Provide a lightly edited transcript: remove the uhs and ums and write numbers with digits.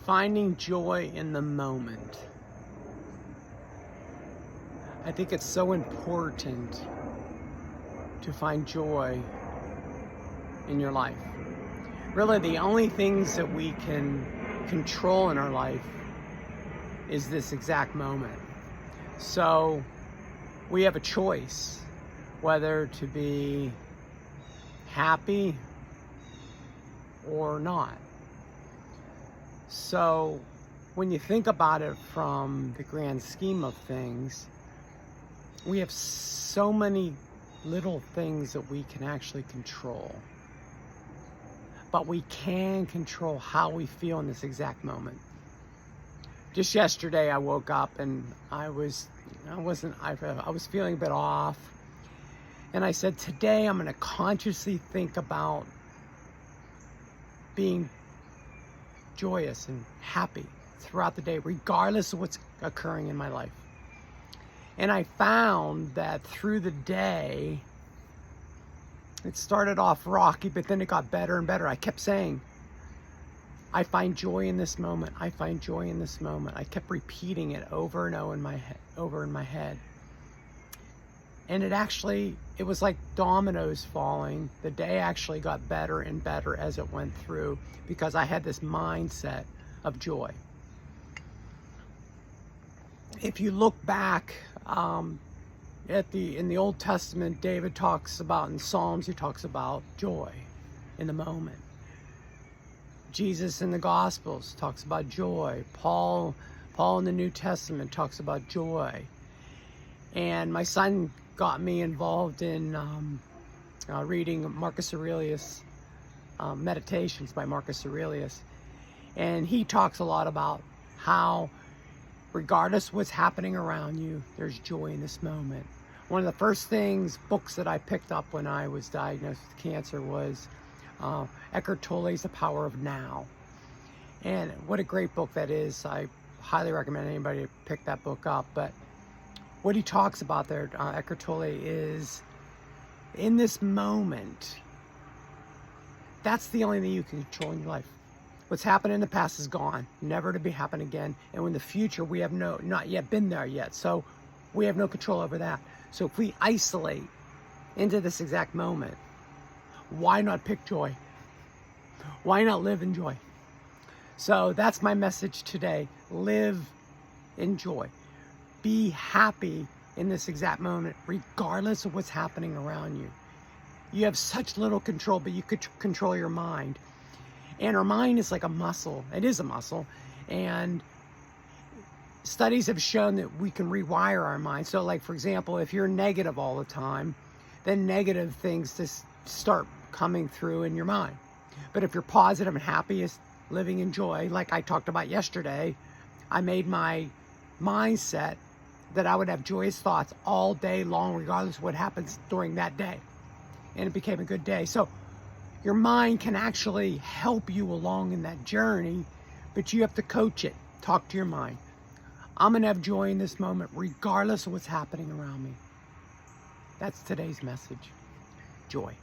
Finding joy in the moment. I think it's so important to find joy in your life. Really, the only things that we can control in our life is this exact moment. So we have a choice whether to be happy or not. So when you think about it from the grand scheme of things, we have so many little things that we can actually control. But we can control how we feel in this exact moment. Just yesterday I woke up and I was feeling a bit off. And I said, today I'm going to consciously think about being joyous and happy throughout the day, regardless of what's occurring in my life. And I found that through the day, it started off rocky, but then it got better and better. I kept saying, I find joy in this moment. I find joy in this moment. I kept repeating it over and over in my head. And it was like dominoes falling. The day actually got better and better as it went through because I had this mindset of joy. If you look back in the Old Testament, David talks about, in Psalms, he talks about joy in the moment. Jesus in the Gospels talks about joy. Paul in the New Testament talks about joy. And my son got me involved in reading Marcus Aurelius, Meditations by Marcus Aurelius. And he talks a lot about how regardless of what's happening around you, there's joy in this moment. One of the first books that I picked up when I was diagnosed with cancer was Eckhart Tolle's The Power of Now. And what a great book that is. I highly recommend anybody to pick that book up. But what he talks about there, Eckhart Tolle, is in this moment, that's the only thing you can control in your life. What's happened in the past is gone, never to be happen again. And in the future, we have not yet been there yet. So we have no control over that. So if we isolate into this exact moment, why not pick joy? Why not live in joy? So that's my message today. Live in joy. Be happy in this exact moment, regardless of what's happening around you. You have such little control, but you could control your mind. And our mind is like a muscle. It is a muscle. And studies have shown that we can rewire our mind. So like, for example, if you're negative all the time, then negative things just start coming through in your mind. But if you're positive and happy, living in joy, like I talked about yesterday, I made my mindset that I would have joyous thoughts all day long, regardless of what happens during that day. And it became a good day. So your mind can actually help you along in that journey, but you have to coach it. Talk to your mind. I'm going to have joy in this moment, regardless of what's happening around me. That's today's message. Joy.